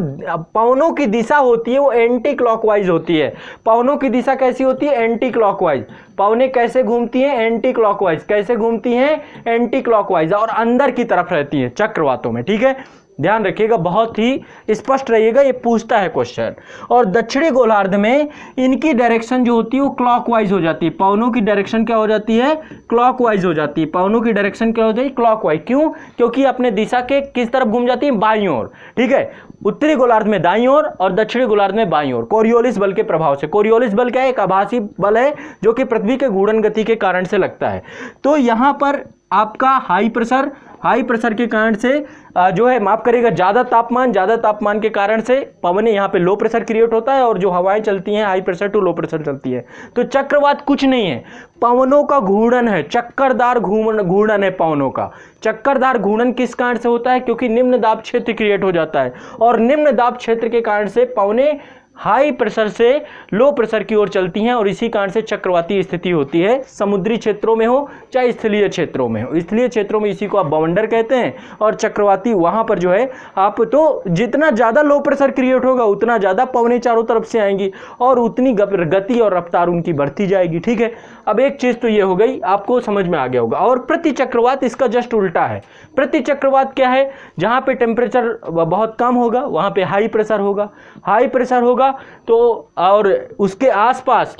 A: पवनों की दिशा होती है वो एंटी क्लॉकवाइज होती है। पवनों की दिशा कैसी होती है? Anti clockwise. पवनें कैसे घूमती हैं? Anti clockwise. कैसे घूमती हैं? एंटी क्लॉकवाइज, और अंदर की तरफ रहती है चक्रवातों में। ठीक है, ध्यान रखिएगा, बहुत ही स्पष्ट रहिएगा, ये पूछता है क्वेश्चन। और दक्षिणी गोलार्ध में इनकी डायरेक्शन जो होती है वो क्लॉकवाइज हो जाती है। पवनों की डायरेक्शन क्या हो जाती है? क्लॉकवाइज हो जाती है। पवनों की डायरेक्शन क्या हो जाती है? क्लॉकवाइज। क्यों? क्योंकि अपने दिशा के किस तरफ घूम जाती है? बाईं ओर। ठीक है, उत्तरी गोलार्ध में दाईं ओर और दक्षिणी गोलार्ध में बाईं ओर, कोरियोलिस बल के प्रभाव से। कोरियोलिस बल क्या है? एक आभासी बल है जो कि पृथ्वी के घूर्णन गति के कारण से लगता है। तो यहां पर आपका हाई प्रेशर के कारण से जो है, माफ करिएगा, ज्यादा तापमान के कारण से पवनें यहाँ पे लो प्रेशर क्रिएट होता है और जो हवाएं चलती हैं high pressure to low pressure चलती है। तो चक्रवात कुछ नहीं है, पवनों का घूर्णन है, चक्करदार घूर्णन है पवनों का। चक्करदार घूर्णन किस कारण से होता है? क्योंकि निम्न दाब क्षेत्र क्रिएट हो जाता है और निम्न दाब क्षेत्र के कारण से पवनें हाई प्रेशर से लो प्रेशर की ओर चलती हैं और इसी कारण से चक्रवाती स्थिति होती है, समुद्री क्षेत्रों में हो चाहे स्थलीय क्षेत्रों में हो। स्थलीय क्षेत्रों में इसी को आप बवंडर कहते हैं और चक्रवाती वहां पर जो है आप, तो जितना ज्यादा लो प्रेशर क्रिएट होगा उतना ज्यादा पवनें चारों तरफ से आएंगी और उतनी गति और रफ्तार उनकी बढ़ती जाएगी। ठीक है, अब एक चीज तो ये हो गई, आपको समझ में आ गया होगा। और प्रति चक्रवात इसका जस्ट उल्टा है। प्रति चक्रवात क्या है? जहां पे टेम्परेचर बहुत कम होगा वहां पे हाई प्रेशर होगा, हाई प्रेशर होगा तो, और उसके आसपास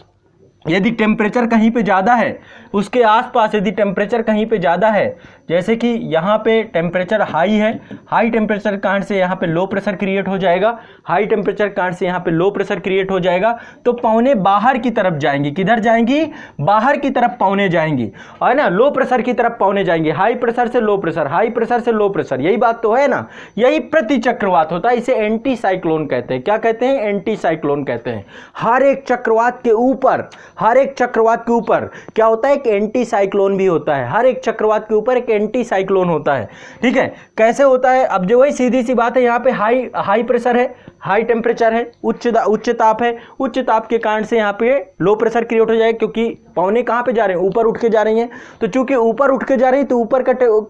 A: यदि टेम्परेचर कहीं पे ज़्यादा है, उसके आसपास यदि टेम्परेचर कहीं पे ज़्यादा है, जैसे कि यहाँ पे टेम्परेचर हाई है, हाई टेम्परेचर कारण से यहाँ पे लो प्रेशर क्रिएट हो जाएगा, हाई टेम्परेचर कारण से यहाँ पे लो प्रेशर क्रिएट हो जाएगा, तो पवनें बाहर की तरफ जाएंगी। किधर जाएंगी? बाहर की तरफ पवनें जाएंगी, है ना, लो प्रेशर की तरफ पवनें जाएंगी। हाई प्रेशर से लो प्रेशर, हाई प्रेशर से लो प्रेशर, यही बात तो है ना। यही प्रति चक्रवात होता है, इसे एंटी साइक्लोन कहते हैं। क्या कहते हैं? एंटी साइक्लोन कहते हैं। हर एक चक्रवात के ऊपर क्या होता है? एक एंटी साइक्लोन भी होता है। हर एक चक्रवात के ऊपर एक एंटी साइक्लोन होता है। ठीक है, कैसे होता है? अब जो वही सीधी सी बात है, यहाँ पे हाई प्रेशर है, हाई टेम्परेचर है, उच्च ताप है। उच्च ताप के कारण से यहाँ पे लो प्रेशर क्रिएट हो जाएगा, क्योंकि पवनें कहाँ पे जा रहे हैं? ऊपर उठ के जा रही हैं। तो चूंकि ऊपर उठ के जा रही है तो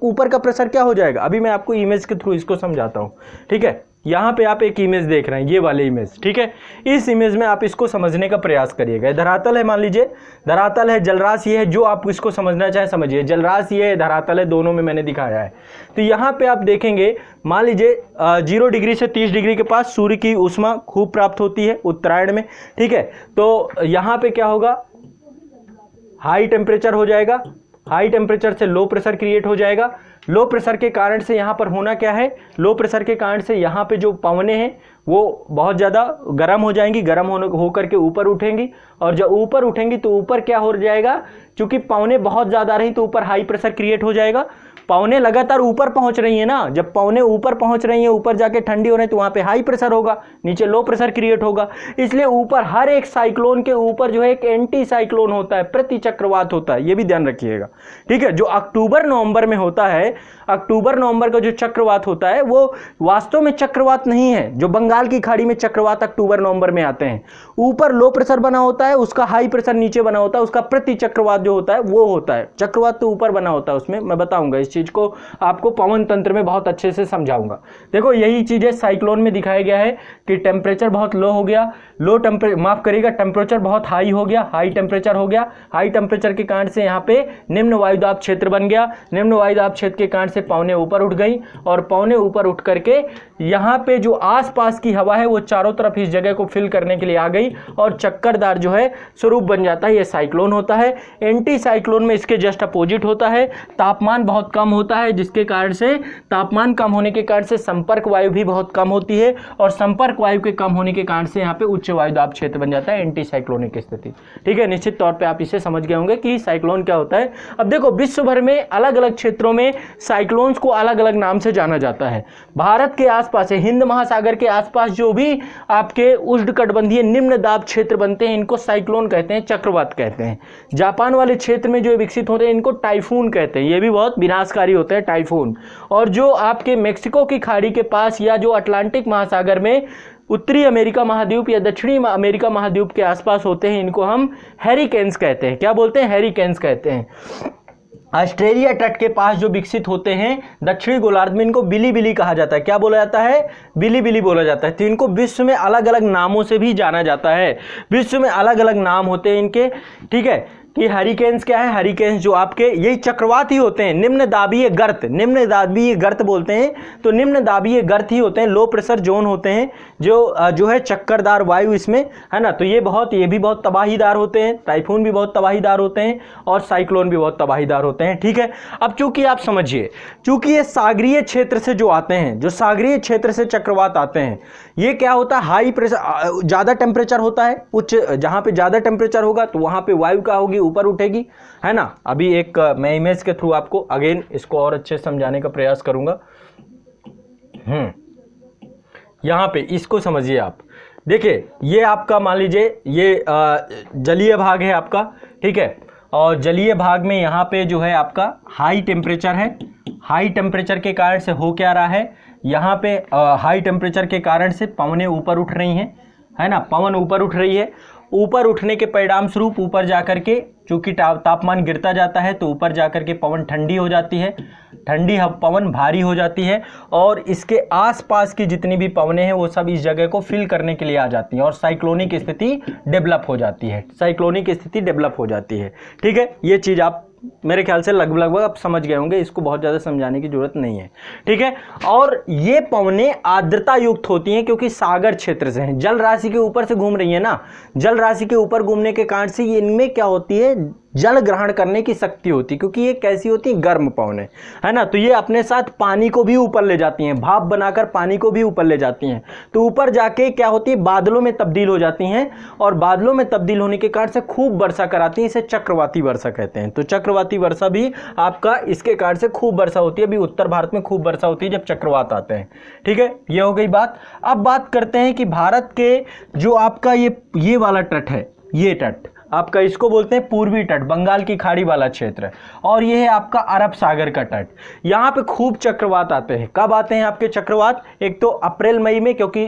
A: ऊपर का प्रेशर क्या हो जाएगा? अभी मैं आपको इमेज के थ्रू इसको समझाता हूँ। ठीक है, यहाँ पे आप एक इमेज देख रहे हैं, ये वाली इमेज। ठीक है, इस इमेज में आप इसको समझने का प्रयास करिएगा। धरातल है, मान लीजिए धरातल है, जलराशि है, जो आप इसको समझना चाहे समझिए। जलराशि है, धरातल है, दोनों में मैंने दिखाया है। तो यहाँ पे आप देखेंगे, मान लीजिए 0 डिग्री से 30 डिग्री के पास सूर्य की ऊष्मा खूब प्राप्त होती है उत्तरायण में। ठीक है, तो यहाँ पे क्या होगा? हाई टेम्परेचर हो जाएगा, हाई टेम्परेचर से लो प्रेशर क्रिएट हो जाएगा। लो प्रेशर के कारण से यहाँ पर होना क्या है? लो प्रेशर के कारण से यहाँ पे जो पवनें हैं वो बहुत ज़्यादा गर्म हो जाएंगी, गर्म होकर के ऊपर उठेंगी, और जब ऊपर उठेंगी तो ऊपर क्या हो जाएगा? क्योंकि पवनें बहुत ज़्यादा रही तो ऊपर हाई प्रेशर क्रिएट हो जाएगा। पवनें लगातार ऊपर पहुंच रही है ना, जब पवनें ऊपर पहुंच रही हैं, ऊपर जाके ठंडी हो रही है, तो वहां पे हाई प्रेशर होगा, नीचे लो प्रेशर क्रिएट होगा। इसलिए ऊपर हर एक साइक्लोन के ऊपर जो है एक एंटी साइक्लोन होता है, प्रति चक्रवात होता है, ये भी ध्यान रखिएगा। ठीक है, जो अक्टूबर नवंबर में होता है, अक्टूबर नवंबर का जो चक्रवात होता है वो वास्तव में चक्रवात नहीं है। जो बंगाल की खाड़ी में चक्रवात अक्टूबर नवंबर में आते हैं, ऊपर लो प्रेशर बना होता है, उसका हाई प्रेशर नीचे बना होता है, उसका प्रति चक्रवात जो होता है वो होता है। चक्रवात तो ऊपर बना होता है, उसमें मैं बताऊंगा इस चीज को आपको पवन तंत्र में बहुत अच्छे से समझाऊंगा। देखो यही चीज है साइक्लोन में दिखाया गया है कि टेम्परेचर बहुत लो हो गया, टेम्परेचर बहुत हाई हो गया, हाई टेम्परेचर हो गया। हाई टेम्परेचर के कारण से यहाँ पे निम्न वायुदाब क्षेत्र बन गया। निम्न वायुदाब क्षेत्र के कारण से पवनें ऊपर उठ गई और पवनें ऊपर उठ करके यहाँ पे जो आसपास की हवा है वो चारों तरफ इस जगह को फिल करने के लिए आ गई और चक्करदार जो है स्वरूप बन जाता है। ये साइक्लोन होता है। एंटी साइक्लोन में इसके जस्ट अपोजिट होता है, तापमान बहुत कम होता है, जिसके कारण से तापमान कम होने के कारण से संपर्क वायु भी बहुत कम होती है और संपर्क वायु के कम होने के कारण से यहाँ पे उच्च वायुदाब क्षेत्र बन जाता है, एंटी साइक्लोनिक स्थिति। ठीक है, निश्चित तौर पे आप इसे समझ गए होंगे कि साइक्लोन क्या होता है। अब देखो विश्व भर में अलग अलग क्षेत्रों में साइक्लोन्स को अलग अलग नाम से जाना जाता है। भारत के आसपास हिंद महासागर के आसपास जो भी आपके उष्णकटिबंधीय निम्न दाब क्षेत्र बनते हैं इनको साइक्लोन कहते हैं, चक्रवात कहते हैं। जापान वाले क्षेत्र में जो विकसित होते हैं इनको टाइफून कहते हैं, ये भी बहुत विनाशकारी होते हैं टाइफून। और जो आपके मेक्सिको की खाड़ी के पास या जो अटलांटिक महासागर में उत्तरी अमेरिका महाद्वीप या दक्षिणी अमेरिका महाद्वीप के आसपास होते हैं इनको हम हैरिकेन्स कहते हैं। क्या बोलते हैं? हैरिकेन्स कहते हैं। ऑस्ट्रेलिया तट के पास जो विकसित होते हैं दक्षिणी गोलार्ध में इनको बिली बिली कहा जाता है। क्या बोला जाता है? बिली बिली बोला जाता है। तो इनको विश्व में अलग अलग नामों से भी जाना जाता है, विश्व में अलग अलग नाम होते हैं इनके। ठीक है कि हरिकेन्स क्या है? हरिकेन्स जो आपके यही चक्रवात ही होते हैं, निम्न दाबीय गर्त, निम्न दाबीय गर्त बोलते हैं। तो निम्न दाबीय गर्त ही होते हैं, लो प्रेशर जोन होते हैं जो है चक्करदार वायु इसमें है ना। तो ये भी बहुत तबाहीदार होते हैं, टाइफून भी बहुत तबाहीदार होते हैं और साइक्लोन भी बहुत तबाहीदार होते हैं। ठीक है, अब चूंकि आप समझिए, चूंकि ये सागरीय क्षेत्र से जो आते हैं, जो सागरीय क्षेत्र से चक्रवात आते हैं, ये क्या होता है? हाई प्रेशर, ज़्यादा टेम्परेचर होता है, उच्च जहाँ पे ज़्यादा टेम्परेचर होगा तो वहाँ पे वायु का होगी ऊपर उठेगी, है ना। अभी एक मैं इमेज के थ्रू आपको अगेन इसको और अच्छे से समझाने का प्रयास करूंगा। यहां पे इसको समझिए आप। देखिए ये आपका मान लीजिए ये जलीय भाग है आपका, ठीक है। और जलीय भाग में यहाँ पे जो है आपका हाई टेम्परेचर है। हाई टेम्परेचर के कारण से हो क्या रहा है, यहाँ पे हाई टेम्परेचर के कारण से पवनें ऊपर उठ रही हैं, है ना। पवन ऊपर उठ रही है। ऊपर उठने के परिणाम स्वरूप ऊपर जाकर के चूंकि तापमान गिरता जाता है तो ऊपर जाकर के पवन ठंडी हो जाती है, ठंडी पवन भारी हो जाती है और इसके आसपास की जितनी भी पवनें हैं वो सब इस जगह को फिल करने के लिए आ जाती हैं और साइक्लोनिक स्थिति डेवलप हो जाती है, साइक्लोनिक स्थिति डेवलप हो जाती है। ठीक है, ये चीज़ आप मेरे ख्याल से लगभग आप समझ गए होंगे, इसको बहुत ज़्यादा समझाने की जरूरत नहीं है। ठीक है, और ये पवनें आर्द्रता युक्त होती हैं क्योंकि सागर क्षेत्र से हैं, जल राशि के ऊपर से घूम रही है ना। जल राशि के ऊपर घूमने के कारण से इनमें क्या होती है, जल ग्रहण करने की शक्ति होती है, क्योंकि ये कैसी होती है, गर्म पवनें, है ना। तो ये अपने साथ पानी को भी ऊपर ले जाती हैं, भाप बनाकर पानी को भी ऊपर ले जाती हैं। तो ऊपर जाके क्या होती है, बादलों में तब्दील हो जाती हैं और बादलों में तब्दील होने के कारण से खूब वर्षा कराती हैं। इसे चक्रवाती वर्षा कहते हैं। तो चक्रवाती वर्षा भी आपका इसके कारण से खूब वर्षा होती है। अभी उत्तर भारत में खूब वर्षा होती है जब चक्रवात आते हैं। ठीक है, ये हो गई बात। अब बात करते हैं कि भारत के जो आपका ये वाला तट है, ये तट आपका इसको बोलते हैं पूर्वी तट, बंगाल की खाड़ी वाला क्षेत्र, और ये है आपका अरब सागर का तट। यहाँ पे खूब चक्रवात आते हैं। कब आते हैं आपके चक्रवात? एक तो अप्रैल मई में, क्योंकि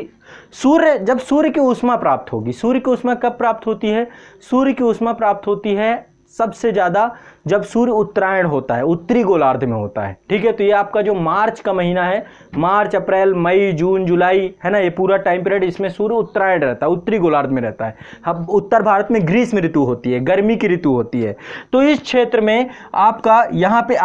A: जब सूर्य की ऊष्मा प्राप्त होगी। सूर्य की ऊष्मा कब प्राप्त होती है? सूर्य की ऊष्मा प्राप्त होती है सबसे ज़्यादा जब सूर्य उत्तरायण होता है, उत्तरी गोलार्ध में होता है। ठीक है, तो ये आपका जो मार्च का महीना है, मार्च, अप्रैल, मई, जून, जुलाई, है ना, ये पूरा टाइम पीरियड इसमें सूर्य उत्तरायण रहता है, उत्तरी गोलार्ध में रहता है। अब उत्तर भारत में ग्रीष्म ऋतु होती है, गर्मी की ऋतु होती है। तो इस क्षेत्र में आपका यहाँ पे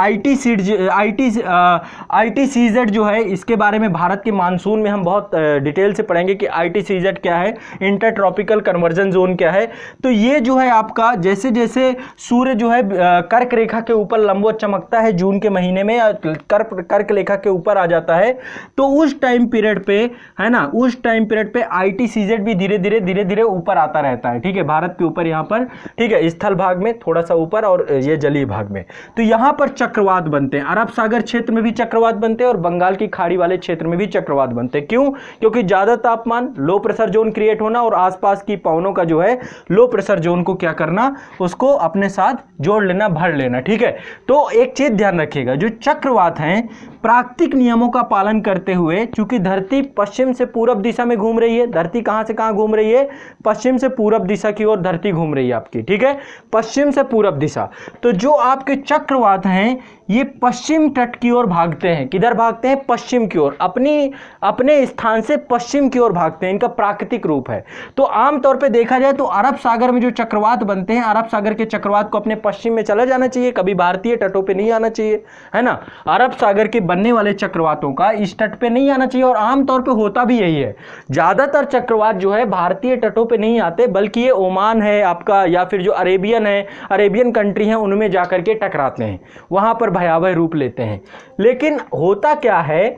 A: ITCZ जो है, इसके बारे में भारत के मानसून में हम बहुत डिटेल से पढ़ेंगे कि ITCZ क्या है, इंटर ट्रॉपिकल कन्वर्जन जोन क्या है। तो ये जो है आपका जैसे जैसे सूर्य जो है कर्क रेखा के ऊपर लंबवत चमकता है जून के महीने में, कर्क रेखा के ऊपर आ जाता है, तो उस टाइम पीरियड पे, है ना, उस टाइम पीरियड पे ITCZ भी धीरे धीरे ऊपर आता रहता है। ठीक है, भारत के ऊपर यहाँ पर, ठीक है, स्थल भाग में थोड़ा सा ऊपर और ये जलीय भाग में। तो यहाँ पर चक्रवात बनते हैं। अरब सागर क्षेत्र में भी चक्रवात बनते हैं और बंगाल की खाड़ी वाले क्षेत्र में भी चक्रवात बनते हैं। क्यों? क्योंकि ज्यादा तापमान, लो प्रेशर जोन क्रिएट होना और आसपास की पवनों का जो है लो प्रेशर जोन को क्या करना, उसको अपने साथ जोड़ लेना, भर लेना, ठीक है। तो एक चीज ध्यान रखिएगा, जो चक्रवात हैं प्राकृतिक नियमों का पालन करते हुए, चूंकि धरती पश्चिम से पूरब दिशा में घूम रही है, धरती कहां से कहां घूम रही है, पश्चिम से पूरब दिशा की ओर धरती घूम रही है आपकी, ठीक है, पश्चिम से पूरब दिशा। तो जो आपके चक्रवात हैं ये पश्चिम तट की ओर भागते हैं। किधर भागते हैं? पश्चिम की ओर, अपने स्थान से पश्चिम की ओर भागते हैं, इनका प्राकृतिक रूप है। तो आमतौर पे देखा जाए तो अरब सागर में जो चक्रवात बनते हैं, अरब सागर के चक्रवात को अपने पश्चिम में चला जाना चाहिए, कभी भारतीय तटों पे नहीं आना चाहिए, है ना। अरब सागर के बनने वाले चक्रवातों का इस तट पे नहीं आना चाहिए, और आमतौर पे होता भी यही है। ज्यादातर चक्रवात जो है भारतीय तटों पे नहीं आते, बल्कि ये ओमान है आपका, या फिर जो अरेबियन कंट्री है उनमें जाकर के टकराते हैं, वहां पर भयावह रूप लेते हैं। लेकिन होता क्या है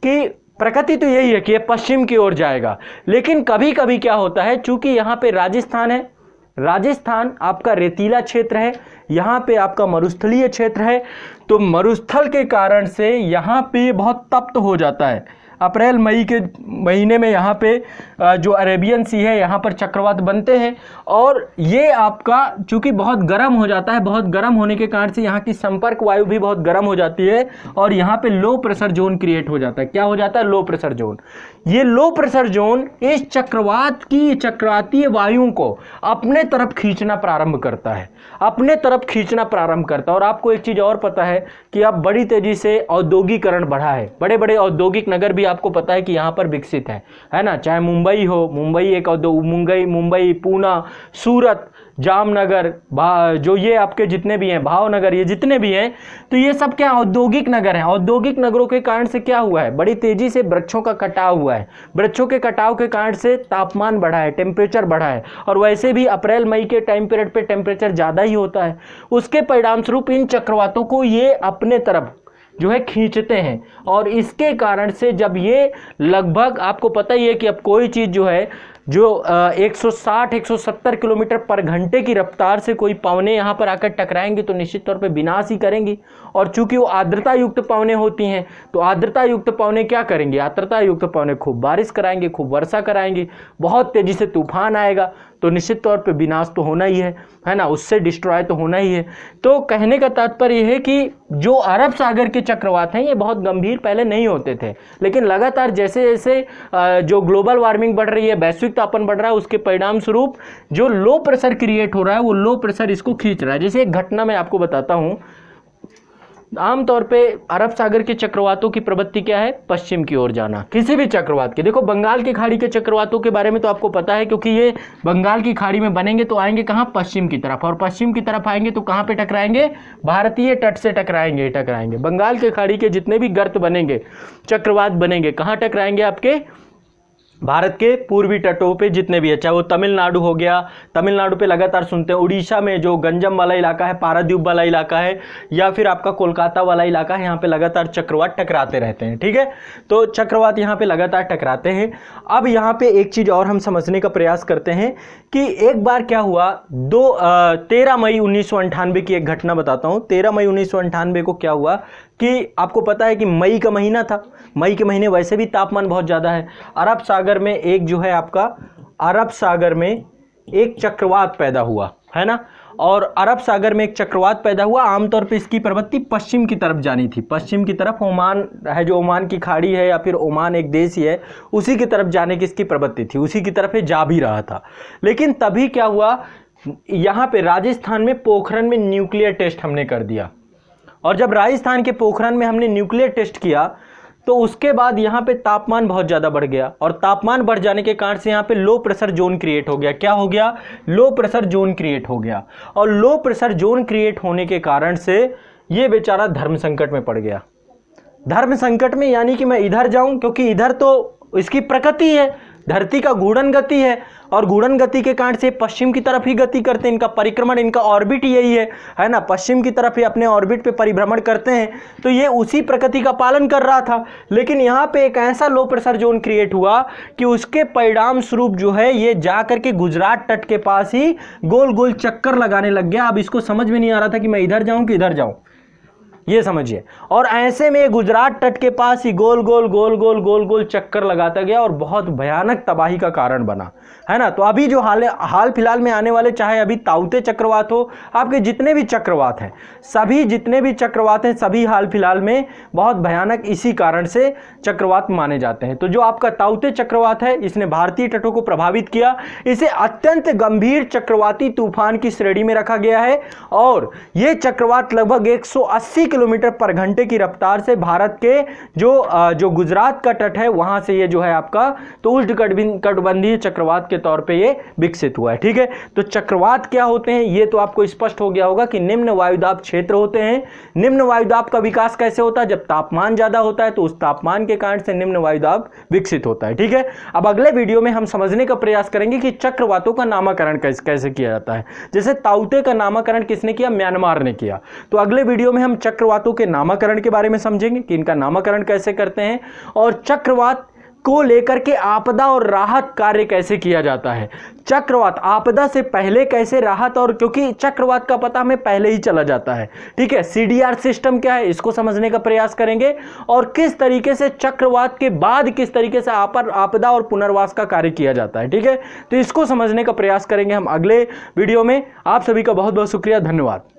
A: कि प्रकृति तो यही है कि ये पश्चिम की ओर जाएगा, लेकिन कभी कभी क्या होता है, चूंकि यहाँ पे राजस्थान है, राजस्थान आपका रेतीला क्षेत्र है, यहाँ पे आपका मरुस्थलीय क्षेत्र है, तो मरुस्थल के कारण से यहाँ पे बहुत तप्त हो जाता है। अप्रैल मई के महीने में यहाँ पे जो अरेबियन सी है यहाँ पर चक्रवात बनते हैं, और ये आपका चूंकि बहुत गर्म हो जाता है, बहुत गर्म होने के कारण से यहाँ की संपर्क वायु भी बहुत गर्म हो जाती है, और यहाँ पे लो प्रेशर जोन क्रिएट हो जाता है। क्या हो जाता है? Low pressure zone. ये लो प्रेशर जोन इस चक्रवात की चक्रातीय वायु को अपने तरफ खींचना प्रारंभ करता है, अपने तरफ खींचना प्रारंभ करता है। और आपको एक चीज और पता है कि अब बड़ी तेजी से औद्योगिकरण बढ़ा है, बड़े बड़े औद्योगिक नगर भी आपको पता है कि यहाँ पर विकसित है ना। चाहे मुंबई हो, मुंबई एक मुंबई, पूना, सूरत, जामनगर, जो ये आपके जितने भी हैं, भावनगर, ये जितने भी हैं, तो ये सब क्या औद्योगिक नगर हैं। औद्योगिक नगरों के कारण से क्या हुआ है, बड़ी तेजी से वृक्षों का कटाव हुआ है, वृक्षों के कटाव के कारण से तापमान बढ़ा है, टेम्परेचर बढ़ा है, और वैसे भी अप्रैल मई के टाइम पीरियड पे टेम्परेचर ज़्यादा ही होता है। उसके परिणाम स्वरूप इन चक्रवातों को ये अपने तरफ जो है खींचते हैं, और इसके कारण से जब ये लगभग, आपको पता ही है कि अब कोई चीज़ जो है जो 160-170 किलोमीटर पर घंटे की रफ्तार से कोई पवनें यहाँ पर आकर टकराएंगी तो निश्चित तौर पे विनाश ही करेंगी। और चूंकि वो आर्द्रता युक्त पवनें होती हैं, तो आर्द्रता युक्त पवनें क्या करेंगी, आर्द्रता युक्त पवनें खूब बारिश कराएंगे, खूब वर्षा कराएंगी, बहुत तेजी से तूफान आएगा, तो निश्चित तौर पे विनाश तो होना ही है ना, उससे डिस्ट्रॉय तो होना ही है। तो कहने का तात्पर्य है कि जो अरब सागर के चक्रवात हैं ये बहुत गंभीर पहले नहीं होते थे, लेकिन लगातार जैसे जैसे जो ग्लोबल वार्मिंग बढ़ रही है, वैश्विक तापमान बढ़ रहा है, उसके परिणाम स्वरूप जो लो प्रेशर क्रिएट हो रहा है, वो लो प्रेशर इसको खींच रहा है। जैसे एक घटना मैं आपको बताता हूँ, आमतौर पे अरब सागर के चक्रवातों की प्रवृत्ति क्या है, पश्चिम की ओर जाना। किसी भी चक्रवात के, देखो बंगाल की खाड़ी के चक्रवातों के बारे में तो आपको पता है, क्योंकि ये बंगाल की खाड़ी में बनेंगे तो आएंगे कहाँ, पश्चिम की तरफ, और पश्चिम की तरफ आएंगे तो कहाँ पे टकराएंगे, भारतीय तट से टकराएंगे। बंगाल के खाड़ी के जितने भी गर्त बनेंगे, चक्रवात बनेंगे, कहाँ टकराएंगे, आपके भारत के पूर्वी तटों पे जितने भी है, चाहे वो तमिलनाडु हो गया, तमिलनाडु पे लगातार सुनते हैं, उड़ीसा में जो गंजम वाला इलाका है, पारादीप वाला इलाका है, या फिर आपका कोलकाता वाला इलाका है, यहाँ पे लगातार चक्रवात टकराते रहते हैं, ठीक है। तो चक्रवात यहाँ पे लगातार टकराते हैं। अब यहाँ पे एक चीज़ और हम समझने का प्रयास करते हैं कि एक बार क्या हुआ, 13 मई 1998 की एक घटना बताता हूँ। 13 मई 1998 को क्या हुआ कि आपको पता है कि मई का महीना था, मई के महीने वैसे भी तापमान बहुत ज़्यादा है। अरब सागर में एक जो है आपका, अरब सागर में एक चक्रवात पैदा हुआ, है ना, और अरब सागर में एक चक्रवात पैदा हुआ। आमतौर पे इसकी प्रवृत्ति पश्चिम की तरफ जानी थी, पश्चिम की तरफ, ओमान है जो ओमान की खाड़ी है, या फिर ओमान एक देश ही है, उसी की तरफ जाने की इसकी प्रवृत्ति थी, उसी की तरफ ये जा भी रहा था। लेकिन तभी क्या हुआ, यहाँ पे राजस्थान में पोखरण में न्यूक्लियर टेस्ट हमने कर दिया, और जब राजस्थान के पोखरण में हमने न्यूक्लियर टेस्ट किया तो उसके बाद यहाँ पे तापमान बहुत ज़्यादा बढ़ गया, और तापमान बढ़ जाने के कारण से यहाँ पे लो प्रेशर जोन क्रिएट हो गया। क्या हो गया, लो प्रेशर जोन क्रिएट हो गया, और लो प्रेशर जोन क्रिएट होने के कारण से ये बेचारा धर्म संकट में पड़ गया। धर्म संकट में यानी कि मैं इधर जाऊं, क्योंकि इधर तो इसकी प्रकृति है, धरती का घूर्णन गति है, और घूर्णन गति के कारण से पश्चिम की तरफ ही गति करते हैं, इनका परिक्रमण, इनका ऑर्बिट यही है ना, पश्चिम की तरफ ही अपने ऑर्बिट पे परिभ्रमण करते हैं। तो ये उसी प्रकृति का पालन कर रहा था। लेकिन यहाँ पे एक ऐसा लो प्रेशर जोन क्रिएट हुआ कि उसके परिणाम स्वरूप जो है ये जा करके गुजरात तट के पास ही गोल गोल चक्कर लगाने लग गया। अब इसको समझ में नहीं आ रहा था कि मैं इधर जाऊं कि इधर जाऊं, ये समझिए। और ऐसे में गुजरात तट के पास ही गोल गोल गोल गोल गोल गोल चक्कर लगाता गया और बहुत भयानक तबाही का कारण बना, है ना। तो अभी जो हाल फिलहाल में आने वाले, चाहे अभी ताउते चक्रवात हो, आपके जितने भी चक्रवात हैं, सभी जितने भी चक्रवात हैं, सभी हाल फिलहाल में बहुत भयानक इसी कारण से चक्रवात माने जाते हैं। तो जो आपका ताउते चक्रवात है, इसने भारतीय तटों को प्रभावित किया। इसे अत्यंत गंभीर चक्रवाती तूफान की श्रेणी में रखा गया है और यह चक्रवात लगभग 180 किलोमीटर पर घंटे की रफ्तार से भारत के जो गुजरात का तट है वहां से ये जो है आपका तो उष्णकटिबंधीय चक्रवात के तौर पे ये विकसित हुआ है। ठीक है, तो चक्रवात क्या होते हैं ये तो आपको स्पष्ट हो गया होगा कि निम्न वायुदाब क्षेत्र होते हैं। निम्न वायुदाब का विकास कैसे होता है? जब तापमान ज्यादा होता है तो उस तापमान के कारण से निम्न वायुदाब विकसित होता है। ठीक है, अब अगले वीडियो में हम समझने का प्रयास करेंगे कि चक्रवातों का नामकरण कैसे किया जाता है। जैसे ताउते का नामकरण किसने किया? म्यांमार ने किया। तो अगले वीडियो में हम चक्रवातों के नामकरण के बारे में समझेंगे कि इनका नामकरण कैसे करते हैं और चक्रवात को लेकर के आपदा और राहत कार्य कैसे किया जाता है। चक्रवात आपदा से पहले कैसे राहत, और क्योंकि चक्रवात का पता हमें पहले ही चला जाता है। ठीक है, सीडीआर सिस्टम क्या है इसको समझने का प्रयास करेंगे और किस तरीके से चक्रवात के बाद किस तरीके से आपदा और पुनर्वास का कार्य किया जाता है। ठीक है, तो इसको समझने का प्रयास करेंगे हम अगले वीडियो में। आप सभी का बहुत बहुत शुक्रिया, धन्यवाद।